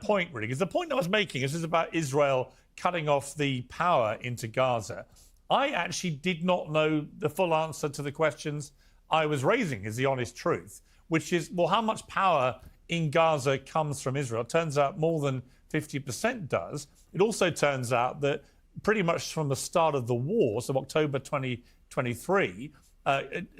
point, really, because the point I was making is about Israel cutting off the power into Gaza. I actually did not know the full answer to the questions I was raising, is the honest truth, which is, well, how much power in Gaza comes from Israel? It turns out more than 50% does. It also turns out that pretty much from the start of the war, so October 2023,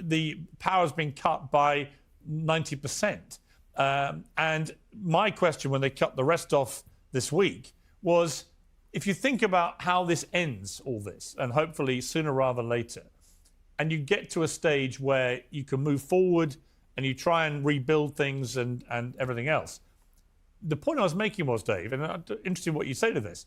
the power has been cut by 90%. And my question when they cut the rest off this week was, if you think about how this ends, all this, and hopefully sooner rather than later, and you get to a stage where you can move forward and you try and rebuild things and everything else. The point I was making was, Dave, and I'm interested in what you say to this,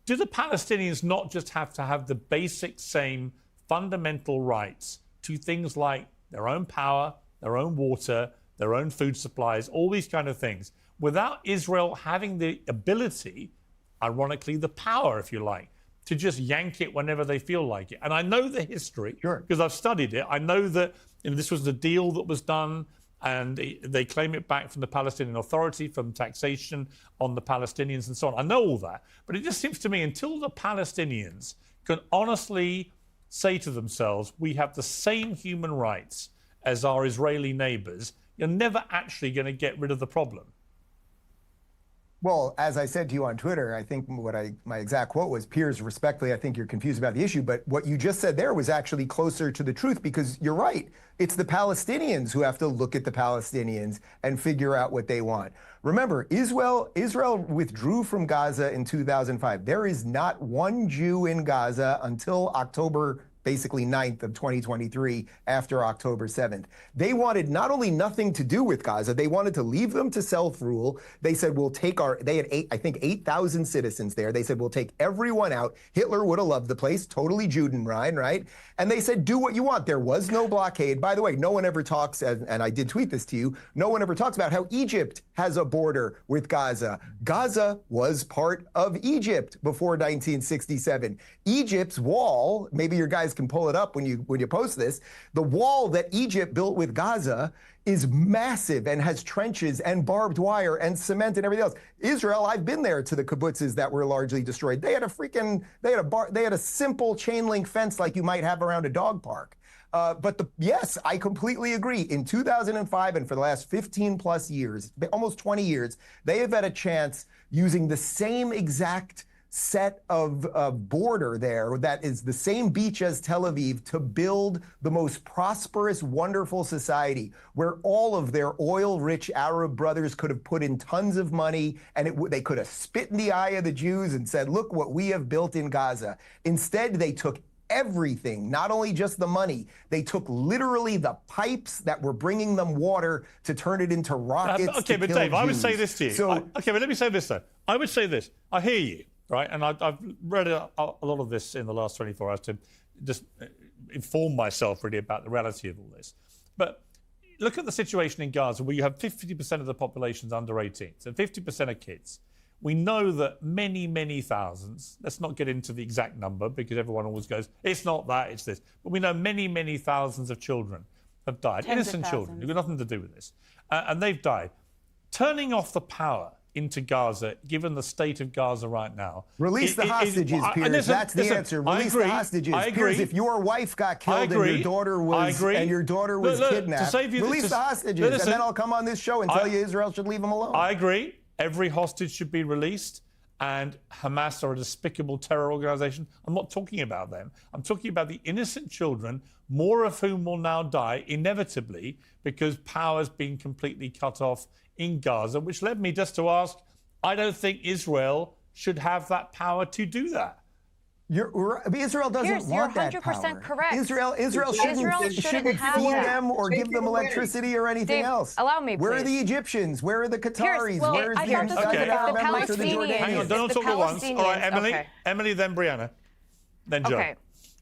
do the Palestinians not just have to have the basic same fundamental rights to things like their own power, their own water, their own food supplies, all these kind of things, without Israel having the ability, ironically, the power, if you like, to just yank it whenever they feel like it? And I know the history because I've studied it. I know that this was the deal that was done, and they claim it back from the Palestinian Authority, from taxation on the Palestinians and so on. I know all that. But it just seems to me, until the Palestinians can honestly say to themselves, we have the same human rights as our Israeli neighbors, you're never actually going to get rid of the problem. Well, as I said to you on Twitter, I think my exact quote was, Piers, respectfully, I think you're confused about the issue. But what you just said there was actually closer to the truth, because you're right. It's the Palestinians who have to look at the Palestinians and figure out what they want. Remember, Israel withdrew from Gaza in 2005. There is not one Jew in Gaza until October basically 9th of 2023, after October 7th. They wanted not only nothing to do with Gaza, they wanted to leave them to self-rule. They said, we'll take they had 8,000 citizens there. They said, we'll take everyone out. Hitler would have loved the place, totally Judenrein, right? And they said, do what you want. There was no blockade. By the way, no one ever talks, and I did tweet this to you, no one ever talks about how Egypt has a border with Gaza. Gaza was part of Egypt before 1967. Egypt's wall, maybe your guys can pull it up when you post this, the wall that Egypt built with Gaza is massive and has trenches and barbed wire and cement and everything else. Israel, I've been there to the kibbutzes that were largely destroyed. They had a simple chain link fence like you might have around a dog park. Yes, I completely agree. In 2005 and for the last 15 plus years, almost 20 years, they have had a chance using the same exact set of border there that is the same beach as Tel Aviv to build the most prosperous, wonderful society where all of their oil-rich Arab brothers could have put in tons of money and they could have spit in the eye of the Jews and said, look what we have built in Gaza. Instead, they took everything, not only just the money, they took literally the pipes that were bringing them water to turn it into rockets. Okay, but Dave, Jews. I would say this to you. Okay, but let me say this, though. I would say this. I hear you. Right, and I've read a lot of this in the last 24 hours to just inform myself really about the reality of all this. But look at the situation in Gaza, where you have 50% of the population's under 18, so 50% are kids. We know that many, many thousands, let's not get into the exact number because everyone always goes, it's not that, it's this. But we know many, many thousands of children have died, innocent children who've got nothing to do with this. And they've died. Turning off the power into Gaza, given the state of Gaza right now. Release the hostages, Piers. That's the answer. Release the hostages. Piers, if your wife got killed and your daughter was kidnapped, release the hostages, and then I'll come on this show and tell you Israel should leave them alone. I agree. Every hostage should be released, and Hamas are a despicable terror organization. I'm not talking about them. I'm talking about the innocent children, more of whom will now die inevitably because power's been completely cut off in Gaza, which led me just to ask, I don't think Israel should have that power to do that. Israel doesn't want that power. You're 100% correct. Israel shouldn't feed them or give them electricity or anything else. Allow me, please. Where are the Egyptians? Where are the Qataris? Where is the Palestinians? or the Jordanians? Hang on, don't talk at once. All right, Emily, Emily, then Brianna, then Joe. Okay.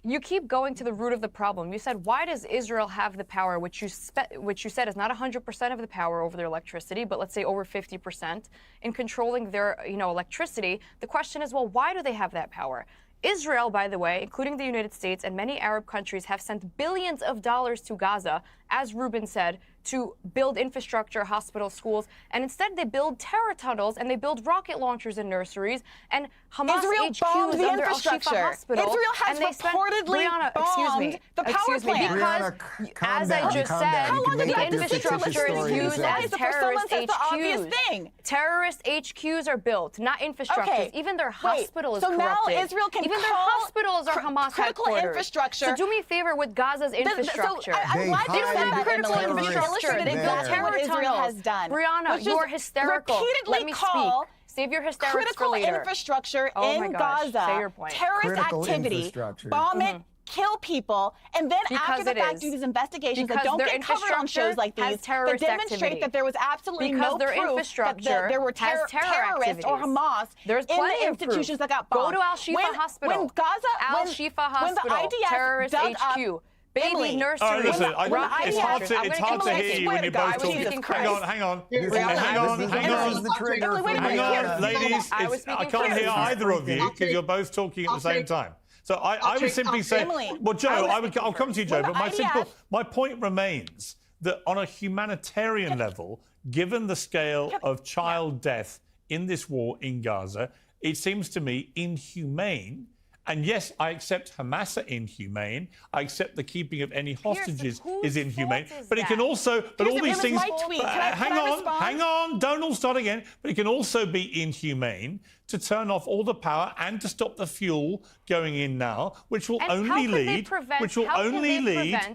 You keep going to the root of the problem. You said, why does Israel have the power, which you said is not 100% of the power over their electricity, but let's say over 50% in controlling their, electricity? The question is, well, why do they have that power? Israel, by the way, including the United States and many Arab countries, have sent billions of dollars to Gaza, as Rubin said, to build infrastructure, hospitals, schools, and instead they build terror tunnels and they build rocket launchers in nurseries and Hamas Israel HQs bombed the under infrastructure. Al-Shifa Hospital. Israel has and they spent, reportedly bombed the power plant. Because, calm as down, I just calm said, down. You can the make up your infrastructure fictitious is story used yourself. as For terrorist someone says the obvious HQs. thing. Terrorist HQs are built, not infrastructures. Okay. Even their Wait, hospital is so now corrupted. Israel can Even their call hospitals are Hamas critical headquarters. infrastructure. So do me a favor with Gaza's infrastructure. I'm glad They you said hide that, critical Emily, because it infrastructure. illustrated They exactly terror what Israel tunnels. has done. Brianna, which is you're hysterical. repeatedly Let me call speak. Save your hysterics critical for later. infrastructure Oh my in gosh, Gaza, say your point. terrorist Critical activity, infrastructure. bomb it, kill people, and then Because after the it fact is. do these investigations Because that don't their get covered on shows like infrastructure has these that terrorist demonstrate activity. that there was absolutely Because no their proof that infrastructure there were has terror terrorists or activities. Hamas There's in plenty the of proof. institutions that got Go bombed. to Al-Shifa Hospital. When Gaza, Al-Shifa when the Hospital, IDF terrorist dug up HQ. Baby Emily, nurseries. All right, listen, rocket it's launchers. hard to hear you when you're both talking. Jesus Christ. Hang on. This is the trigger Emily, wait a for minute. Hang Brianna. on, ladies. I was I speaking can't hear first. either of you because you're both talking at the same time. So I would simply say, Emily, well, Joe, I'll come to you, Joe, when but the my point remains that on a humanitarian level, given the scale of child death in this war in Gaza, it seems to me inhumane. And yes, I accept Hamas are inhumane. I accept the keeping of any hostages is inhumane. But it can also, but all these things. Hang on, don't all start again. But it can also be inhumane to turn off all the power and to stop the fuel going in now, which will only lead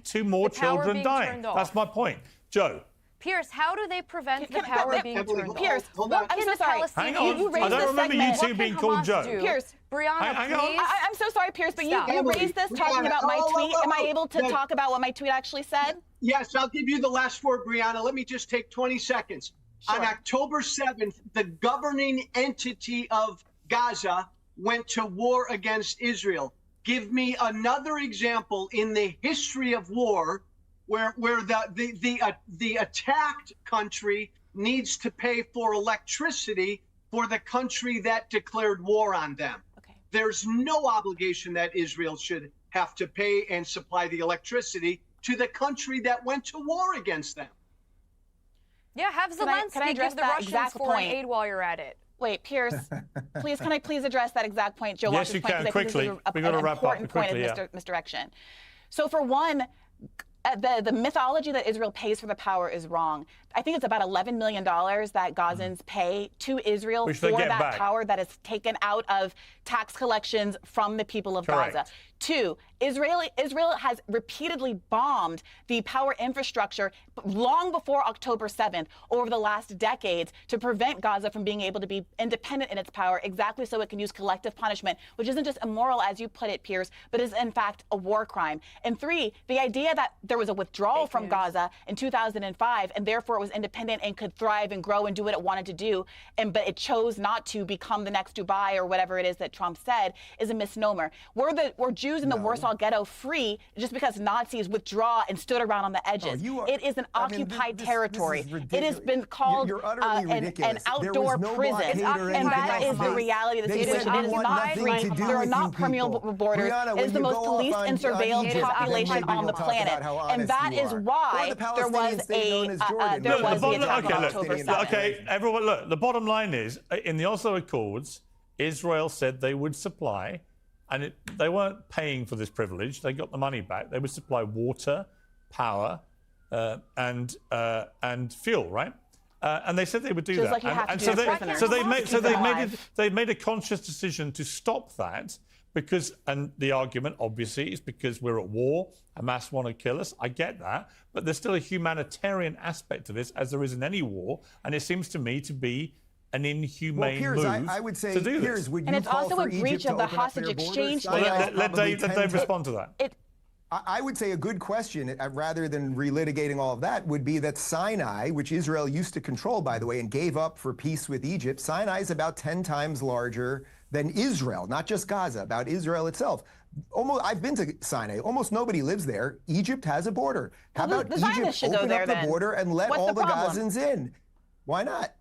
to more children dying. That's my point, Joe. Pierce, how do they prevent the power being turned off? Pierce, what I'm can so the sorry. Palestinians Hang on. You raised I don't this remember segment. you two What being can called Hamas Joe. do? Pierce, Brianna, hang on. please. I'm so sorry, Pierce, but you Emily, raised this talking about my tweet. Am I able to talk about what my tweet actually said? Yes, I'll give you the last word, Brianna. Let me just take 20 seconds. Sure. On October 7th, the governing entity of Gaza went to war against Israel. Give me another example in the history of war where the attacked country needs to pay for electricity for the country that declared war on them. Okay. There's no obligation that Israel should have to pay and supply the electricity to the country that went to war against them. Yeah, have Zelensky address give the that Russians exact foreign point? aid while you're at it. Wait, Pierce, please, can I please address that exact point? Joe Yes, Walsh's you point, can, because I think quickly. this is We've got to an wrap up important point quickly, of misdirection. So for one, the mythology that Israel pays for the power is wrong. I think it's about $11 million that Gazans pay to Israel Which they for get that back. power that is taken out of tax collections from the people of Correct. Gaza. Two, Israel has repeatedly bombed the power infrastructure long before October 7th over the last decades to prevent Gaza from being able to be independent in its power, exactly so it can use collective punishment, which isn't just immoral, as you put it, Piers, but is in fact a war crime. And three, the idea that there was a withdrawal from Gaza in 2005 and therefore it was independent and could thrive and grow and do what it wanted to do, but it chose not to become the next Dubai or whatever it is that Trump said, is a misnomer. Were Jews in the Warsaw Ghetto free just because Nazis withdraw and stood around on the edges? It is an occupied territory. It has been called an outdoor prison. And that is the reality of the situation. It is not free. There are not permeable borders. It is the most policed and surveilled population on the planet. And that is why there was the attack on October 7th. Okay, everyone, look, the bottom line is, in the Oslo Accords, Israel said they would supply, and they weren't paying for this privilege, they got the money back, they would supply water, power, and fuel, right? And they said they would do Just that. like you have to and do so as they, prisoners. so Keep them alive. they made a conscious decision to stop that because, and the argument obviously is because we're at war, Hamas want to kill us. I get that, but there's still a humanitarian aspect to this, as there is in any war, and it seems to me to be an inhumane Piers, move I would say, to do Piers, this. would you And it's call also for a breach Egypt to of the open up hostage their borders? exchange Well, let Dave respond to that. I would say a good question, rather than relitigating all of that, would be that Sinai, which Israel used to control, by the way, and gave up for peace with Egypt, Sinai is about 10 times larger than Israel, not just Gaza, about Israel itself. I've been to Sinai. Almost nobody lives there. Egypt has a border. How about the Zionists Egypt should go open there up the then. border and let What's all the the problem? Gazans in? Why not?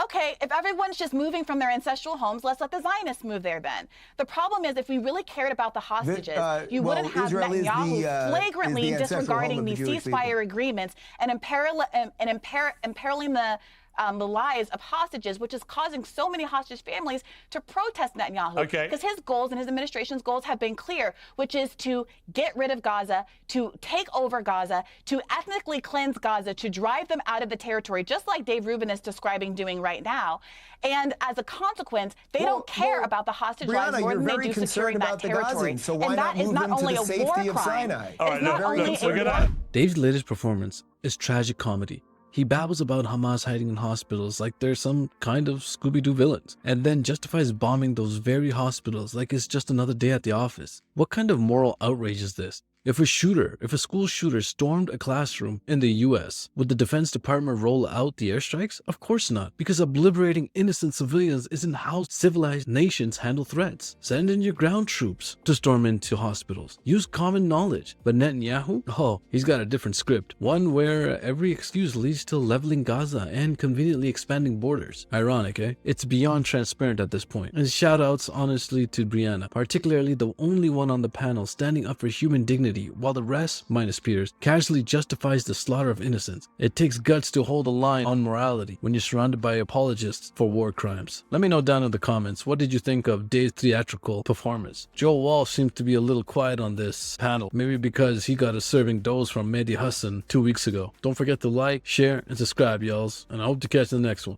okay, if everyone's just moving from their ancestral homes, let's let the Zionists move there then. The problem is, if we really cared about the hostages, you wouldn't have Netanyahu flagrantly disregarding these ceasefire agreements and imperiling the lives of hostages, which is causing so many hostage families to protest Netanyahu. Okay. Because his goals and his administration's goals have been clear, which is to get rid of Gaza, to take over Gaza, to ethnically cleanse Gaza, to drive them out of the territory, just like Dave Rubin is describing doing right now. And as a consequence, they don't care about the hostage lives more than they do securing that territory. So why and that not is move not them to only the a safety war of crime. Sinai? All right, It's not only we're a gonna. Dave's latest performance is tragic comedy. He babbles about Hamas hiding in hospitals like they're some kind of Scooby-Doo villains, and then justifies bombing those very hospitals like it's just another day at the office. What kind of moral outrage is this? If a school shooter stormed a classroom in the US, would the Defense Department roll out the airstrikes? Of course not, because obliterating innocent civilians isn't how civilized nations handle threats. Send in your ground troops to storm into hospitals. Use common knowledge. But Netanyahu? Oh, he's got a different script. One where every excuse leads to leveling Gaza and conveniently expanding borders. Ironic, eh? It's beyond transparent at this point. And shout outs honestly to Brianna, particularly the only one on the panel standing up for human dignity, while the rest, minus Piers, casually justifies the slaughter of innocents. It takes guts to hold a line on morality when you're surrounded by apologists for war crimes. Let me know down in the comments, what did you think of Dave's theatrical performance? Joe Walsh seemed to be a little quiet on this panel, maybe because he got a serving dose from Mehdi Hassan 2 weeks ago. Don't forget to like, share, and subscribe, y'alls, and I hope to catch the next one.